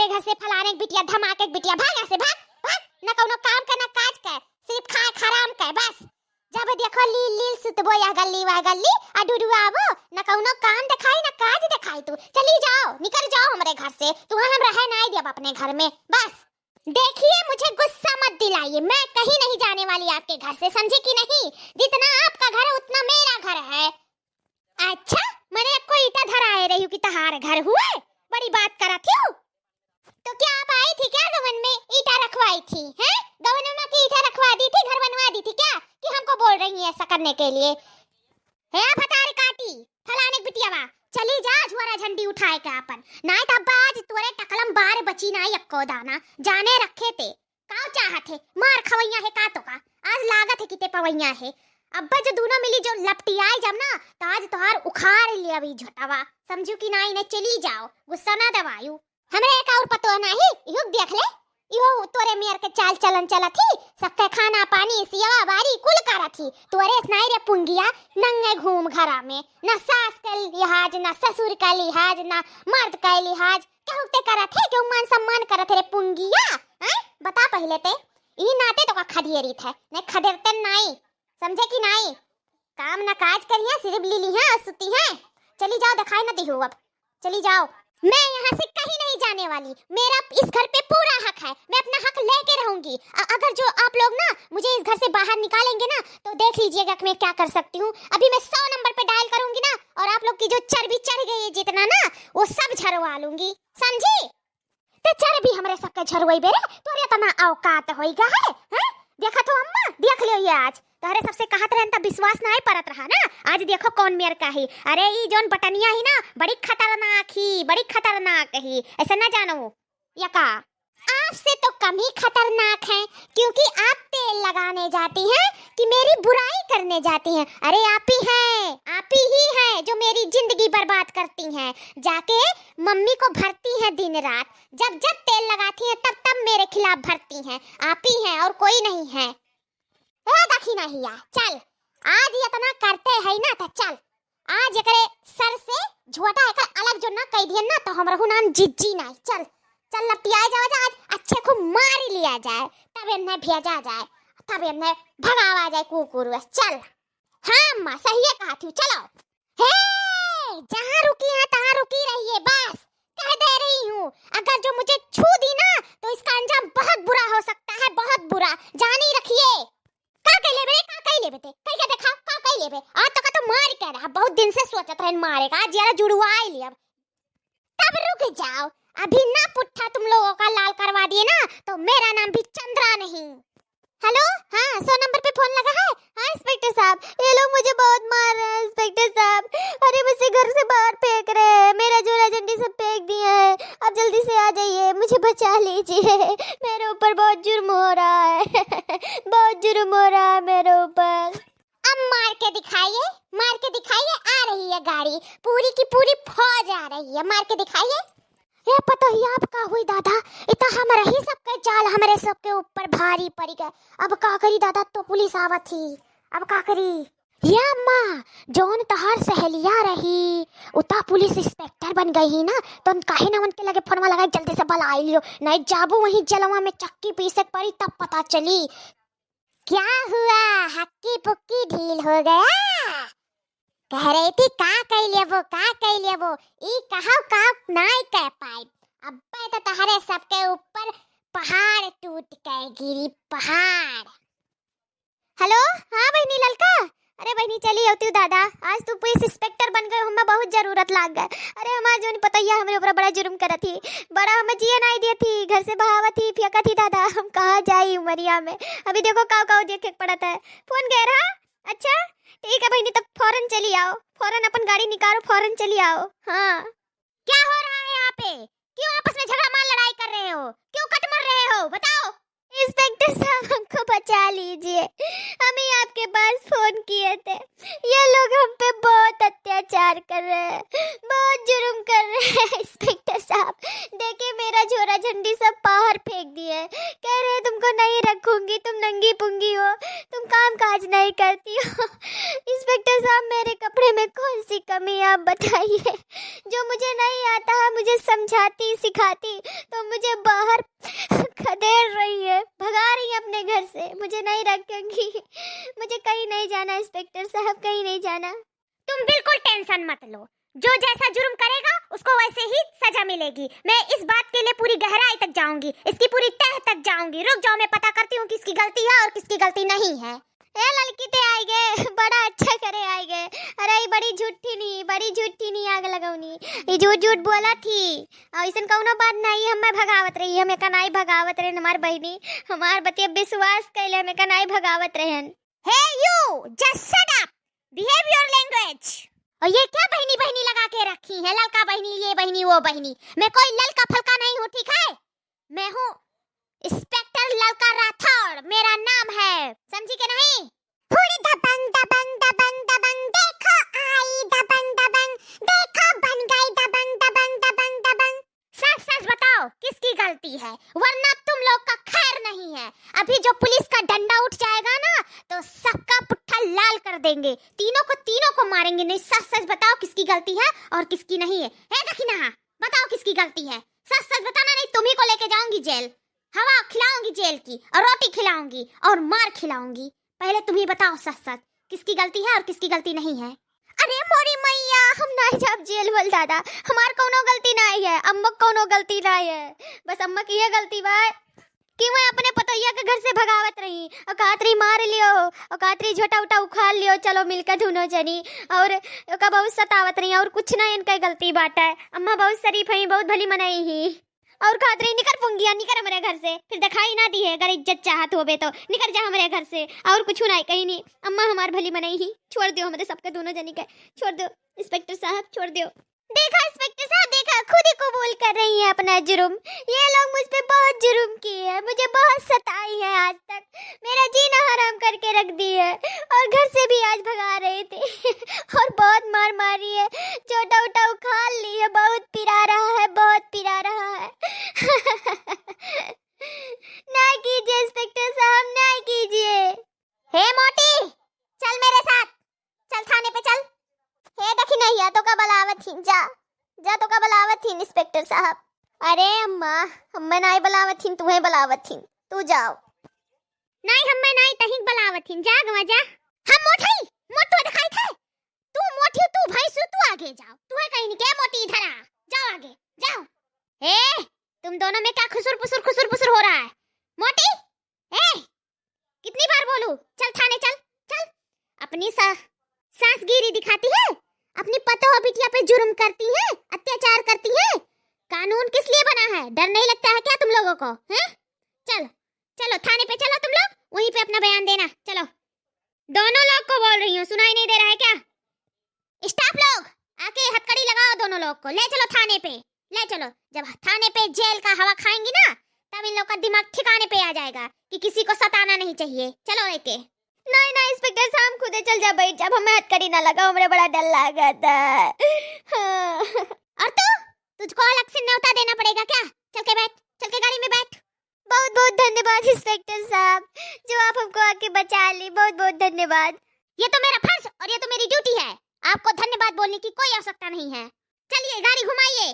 हमरे घर से फलाने के बिटिया धमाके के बिटिया भाग ऐसे भाग भाग, न कौनो काम का न काज का, सिर्फ खा खराम का बस। जब देखो लील लील सुतबो या गल्ली वा गल्ली आ डुडुआवो, न कौनो काम दिखाई न काज दिखाई। तू चली जाओ, निकल जाओ हमरे घर से, तू हम रह नहीं देब अपने घर में बस। देखिए मुझे गुस्सा मत दिलाइए, मैं कहीं नहीं जाने वाली आपके घर से, समझे कि नहीं? जितना आपका घर है उतना मेरा घर है। अच्छा मैंने कोई ईटा धरा है रही हूँ कि तहार घर हुए, बड़ी बात करा थी। तो क्या आप आई थी क्या गवन में ईटा रखवाई थी? हैं गवन में की ईटा रखवा दी थी, घर बनवा दी थी क्या कि हमको बोल रही है ऐसा करने के लिए? है फटारे काटी फलाने की बिटियावा, चली जा झुआरा झंडी उठाए के अपन, नाय तब आज तोरे टकलम बार बची ना यक्को दाना जाने रखे थे। काव चाहत है मार खवैया है का तो का, आज लागत है किते पवैया है। अब्बा जो दोनों मिली जो लपटियाई जब ना ताज तोहार उखाड़ लिया अभी झटावा, समझू कि ना इन्हें चली जाओ, गुस्सा ना दवायू। हमरे एक और पतो नहीं, इहो देख ले, इहो तोरे मेयर के चाल चलन चला थी, सबके खाना पानी सियावा बारी कुल करा थी। तोरे स्नाई रे पुंगिया नंगे घूम घरा में, न सास का लिहाज न ससुर का लिहाज न मर्द का लिहाज, क्या होते करा थे? क्यों मान सम्मान करा थे रे पुंगिया? हैं बता पहले ते ई नाते तो का खदियरी थे, नहीं खदेरते नहीं, समझे कि नहीं? काम न काज करिए, सिर्फ लीली है सुती है। चली जाओ, दिखाई न दिहो, अब चली जाओ। मैं यहाँ से कहीं नहीं जाने वाली, मेरा इस घर पे पूरा हक है, मैं अपना हक लेके रहूंगी। अगर जो आप लोग ना मुझे इस घर से बाहर निकालेंगे ना तो देख लीजिएगा कि मैं क्या कर सकती हूँ। अभी मैं 100 नंबर पे डायल करूंगी ना, और आप लोग की जो चर्बी चढ़ गई है जितना ना वो सब झरवा लूंगी, समझी? ते चर्बी हमरे सबके झरवाई बेरे, तोरे तना औकात होइगा है? हैं देखा तो अम्मा, देख लियो ये आज तोहरे सबसे कहत रहन त विश्वास नहीं परत रहा ना, आज देखो कौन मेयर का ही। अरे ई जोन बटनिया ही ना बड़ी खतरनाक ही, बड़ी खतरनाक ही, ऐसा ना जानो या का? आपसे तो कम ही खतरनाक है, क्योंकि आप तेल लगाने जाती हैं कि मेरी बुराई करने जाती हैं। अरे आप ही हैं जो मेरी जिंदगी बर्बाद करती हैं, जाके मम्मी को भरती हैं दिन रात, जब जब तेल लगाती हैं तब तब मेरे खिलाफ भरती हैं। आप ही हैं और कोई नहीं है। देखी नहीं या चल, आज इतना करते है ना तो चल, आज एकरे सर से झोटा एक अलग जो ना कह दिया ना तो हमरहु नाम जिज्जी नहीं। चल चल लपिया जाओ, आज अच्छे को मार लिया जाए, तब इन्हें भेजा जाए, तब इन्हें भगावा जाए कुकुर। चल हाँ अम्मा सही है कहा थी, चलो। हे जहाँ रुकी है तहाँ रुकी रहिए, बस कह दे रही हूँ, अगर जो मुझे छू दी ना तो इसका अंजाम बहुत बुरा हो सकता है, बहुत बुरा, जानी रखिए। का कह लेबे कह के देखा का कह लेबे, आज तक तो मार के रहा, बहुत दिन से सोचत रहन मारेगा, आज जरा जुड़वाई लिया। तब रुक जाओ, अभी ना पुट्ठा तुम लोगों का लाल करवा दिए ना तो मेरा नाम भी चंद्रा नहीं। हेलो हाँ 100 नंबर पे फोन लगा है? हाँ इंस्पेक्टर साहब, ये लोग मुझे बहुत मार रहे हैं इंस्पेक्टर साहब, अरे मुझे घर से बाहर फेंक रहे हैं, मेरा झोला झंडी सब फेंक दिया है, आप जल्दी से आ जाइए, मुझे बचा लीजिए, मेरे ऊपर बहुत जुर्म हो रहा है बहुत जुर्म हो रहा है मेरे ऊपर। अब मार के दिखाइए, मार के दिखाइए, आ रही है गाड़ी, पूरी की पूरी फौज आ रही है, मार के दिखाइए। ये पता ही आपका हुई दादा, इतना हमारा ही सबके जाल हमारे सबके ऊपर भारी पड़ी गए, अब का करी दादा? तो पुलिस आवत थी, अब का करी? या अम्मा जोन तहार सहेलिया रही उता पुलिस इंस्पेक्टर बन गई ही ना, तो काहे ना उनके लगे फोनवा लगाई, जल्दी से बल आई लियो, नहीं जाबू वहीं जलवा में चक्की पीसे पड़ी तब पता चली। क्या हुआ हक्की पुक्की ढील हो गया? कह रही थी का कह लेबो ई कहां का नहीं कह पाई, अब तो तहरे सबके ऊपर पहाड़ टूट के गिरी, पहाड़। हेलो हाँ बहनी ललका, अरे बहनी चली होती हूँ दादा, आज तू पुलिस इंस्पेक्टर बन गए, हमें बहुत जरूरत लाग गए। अरे हमारे जो नहीं पता है हमारे ऊपर बड़ा जुर्म करा थी, बड़ा हमें जिया नहीं दिया थी, घर से बहावा थी, फेंका थी दादा, हम कहाँ जाई उमरिया में, अभी देखो काव देख पड़ा था, फोन कह रहा। अच्छा ठीक है बहनी, तब फौरन चली आओ, फौरन अपन गाड़ी निकालो, फौरन चली आओ। हाँ क्या हो रहा है यहाँ पे? क्यों आपस में झगड़ा मार लड़ाई कर रहे हो? क्यों कट मर रहे हो? बताओ। इंस्पेक्टर साहब हमको बचा लीजिए, हम ही आपके पास फोन किए थे, ये लोग हम पे बहुत अत्याचार कर रहे हैं, बहुत जुर्म कर रहे हैं इंस्पेक्टर साहब, देखिए मेरा झोरा झंडी सब बाहर फेंक दिए, कह रहे तुमको नहीं रखूंगी, तुम नंगी पुंगी हो, तुम काम काज नहीं करती हो। इंस्पेक्टर साहब मेरे कपड़े में कौन सी कमी है आप बताइए, जो मुझे नहीं आता है मुझे समझाती सिखाती, तो मुझे बाहर खदेड़ रही है, भगा रही है अपने घर से, मुझे नहीं रखेंगी। मुझे कहीं नहीं जाना इंस्पेक्टर साहब, कहीं नहीं जाना। तुम बिल्कुल टेंशन मत लो, जो जैसा जुर्म करेगा उसको वैसे ही सजा मिलेगी। मैं इस बात के लिए पूरी गहराई तक जाऊंगी, इसकी पूरी तह तक जाऊंगी। रुक जाओ, मैं पता करती हूँ किसकी गलती है और किसकी गलती नहीं है। ए लड़की ते आई गए, बड़ा अच्छा करे आई गए। अरे ये बड़ी झूठी नहीं आग लगाऊनी, ये झूठ बोला थी। और ऐसा कौनो बात नहीं, हमें भगावत रही, हमें कनाई भगावत रहे हमार बहनी, हमार बतिया विश्वास कैले हमें कनाई भगावत रहन। Hey you, just shut up, behave your language. और ये क्या बहनी बहनी लगा के रखी है, ललका बहनी, ये बहनी वो बहनी। मैं कोई ललका फलका नहीं हूँ, ठीक है? मैं हूँ इंस्पेक्टर ललका राठौड़, मेरा नाम है, समझी के नहीं? दबंग दबंग दबंग दबंग, देखो आई दबंग दबंग, देखो बन गई दबंग दबंग दबंग दबंग। सच सच बताओ किसकी गलती है, वरना तुम लोग का खैर नहीं है। अभी जो पुलिस का डंडा उठ जाएगा ना तो सबका पुट्ठा लाल कर देंगे, तीनों को मारेंगे। नहीं, सच सच बताओ किसकी गलती है और किसकी नहीं है। हे दखिना, बताओ किसकी गलती है, सच सच बताना, नहीं तुम्ही को लेके जाऊंगी जेल। हवा खिलाऊंगी जेल की, और रोटी खिलाऊंगी और मार खिलाऊंगी। पहले तुम ही बताओ सच सच किसकी गलती है और किसकी गलती नहीं है। अरे मोरी मैया, हम नहीं जाब जेल बोल दादा, हमार कोनो गलती नहीं है, अम्मा कोनो गलती नहीं है, बस अम्मा की ये गलती बा कि मैं अपने पतैया के घर से भगावत रही, और कातरी मार लियो, और कातरी झोटा उठा उखाड़ लियो, चलो मिलकर धुनो जनी, और का बहुत सतावत रही, और कुछ ना इनका गलती बाटा है। अम्मा बहुत शरीफ है, बहुत भली मनाई ही, और खातरी निकर पुंगिया, निकर हमारे घर से, फिर दिखाई ना दी है, अगर इज्जत चाहत होबे तो निकर जा हमारे घर से, और कुछ नहीं कहीं नहीं। अम्मा हमार भली मनाई ही, छोड़ दो हमारे सबके दोनों जनी के, छोड़ दो इंस्पेक्टर साहब, छोड़ दो। देखा इंस्पेक्टर साहब, देखा, खुद ही कबूल कर रही है अपना जुर्म। ये लोग मुझ पे बहुत जुर्म किए हैं, मुझे बहुत सताई है, आज तक मेरा जीना हराम करके रख दी है, और घर से भी आज भगा रहे थे और बहुत मार मारी है, छोटा उठा उखाड़ ली है, बहुत पिरा रहा है, बहुत पिरा रहा है ना कीजिए इंस्पेक्टर साहब, ना कीजिए। हे मोटी, चल मेरे साथ, चल थाने पे चल। हे देखी नहीं है तो का बलावत थी, जा जा तो का बलावत थी इंस्पेक्टर साहब। अरे अम्मा, हम्मे नहीं बलावत थी, तुम्हें बलावत थी, तू जाओ। नहीं हम्मे नहीं तही बलावत थी, जा गवा जा। हम मोटी मोटो दिखाई थे, तू मोटी, तू भैंसू, तू आगे जाओ, तू है कहीं नहीं क्या मोटी, इधर आ, जाओ आगे जाओ। ए तुम दोनों में क्या खुसुर पुसुर हो रहा है? मोटी, ए कितनी बार बोलूं, चल थाने चल चल। अपनी सासगिरी दिखाती है, अपनी पतो बिटिया पे जुर्म करती है, अत्याचार करती है। कानून किस लिए बना है, डर नहीं लगता है क्या तुम लोगों को, हैं? चलो चलो थाने पे चलो, तुम लोग वहीं पे अपना बयान देना, चलो। दोनों लोग को बोल रही हूँ, सुनाई नहीं दे रहा है क्या? स्टाफ लोग आके हथकड़ी लगाओ, दोनों लोग को ले चलो थाने पे, ले चलो। जब थाने पे जेल का हवा खाएंगी ना, तब इन लोग का दिमाग ठिकाने पे आ जाएगा कि किसी को सताना नहीं चाहिए। चलो एके। नहीं नहीं इंस्पेक्टर साहब, खुदे चल जा, बैठ जा, हमें हथकड़ी ना लगाओ, मुझे बड़ा डर लगा था। और तुझको अलग से न्योता देना पड़ेगा क्या? चल के बैठ, चल के गाड़ी में बैठ। बहुत बहुत धन्यवाद इंस्पेक्टर साहब, जो आप हमको आके बचा ली, बहुत बहुत धन्यवाद। ये तो मेरा फर्ज और ये तो मेरी ड्यूटी है, आपको धन्यवाद बोलने की कोई आवश्यकता नहीं है। चलिए गाड़ी घुमाइए।